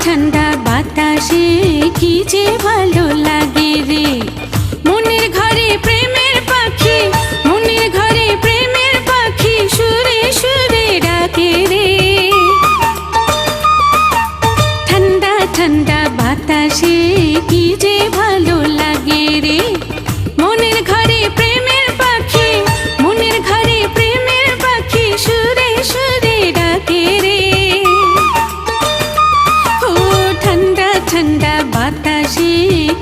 ঠান্ডা বাতাসে কি যে ভালো লাগে রে। মনের ঘরে প্রেমের পাখি, মনের ঘরে প্রেমের পাখি সুরে সুরে ডাকে রে। ঠান্ডা ঠান্ডা বাতাসে কি যে ভালো লাগে রে। মনের ঘরে প্রেমের পাখি, মনের ঘরে প্রেমের পাখি সুরে সুরে ডাকে রে। ও ঠান্ডা ঠান্ডা বাতাসে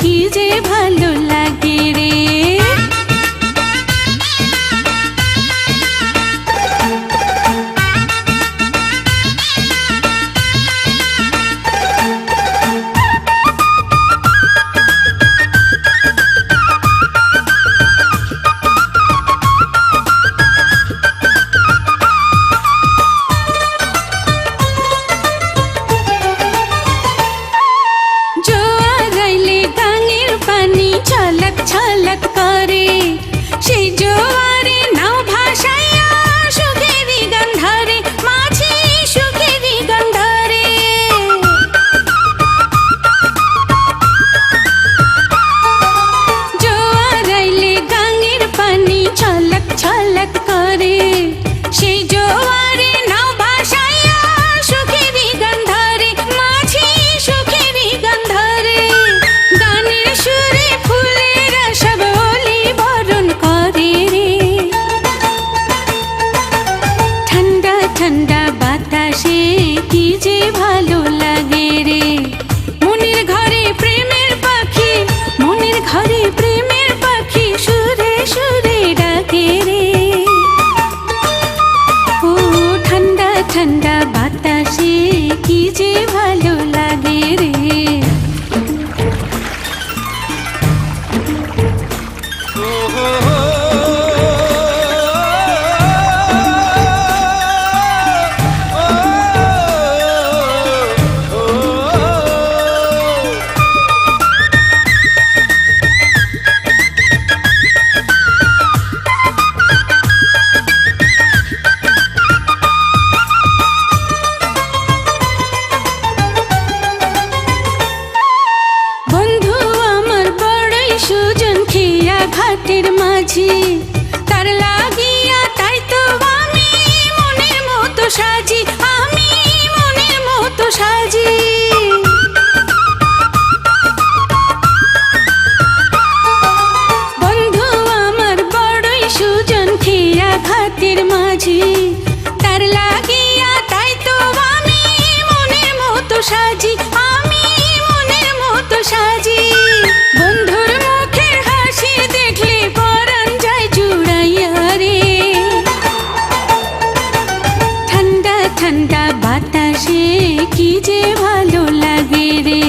কি যে ভালো লাগে রে। ছলক ছলক করে সেই জোয়ারে নাও ভাসাইয়া সুখেরই গন্ধরে মাঝি সুখেরই গন্ধরে। জোয়ার আইলে গাঙের পানি ছলক ছলক করে সেই জোয়ারে নাও ভাসাইয়া সুখেরই গন্ধরে মাঝি সুখেরই গন্ধরে। গানের সুরে ফুলেরা সব অলি বরণ করে রে। ঠান্ডা ঠান্ডা বাতাসে কি যে ভালো লাগে রে। মনের ঘরে প্রেমের পাখি, মনের ঘরে প্রেমের পাখি সুরে সুরে ডাকে রে। ও ঠান্ডা ঠান্ডা বাতাসে কি যে ভালো লাগে রে। সুজন খেয়া ঘাটের মাঝি তার লাগিয়া তাই তো আমি মনের মতো সাজি, আমি মনের মতো সাজি। বন্ধু আমার বড়ই সুজন খেয়া ঘাটের মাঝি তার লাগিয়া তাই তো আমি মনের মতো সাজি, আমি মনের মতো সাজি। বন্ধুর মুখের হাসি দেখলে পরাণ যায় জুড়াইয়া রে। ঠান্ডা ঠান্ডা বাতাসে কি যে ভালো লাগে রে।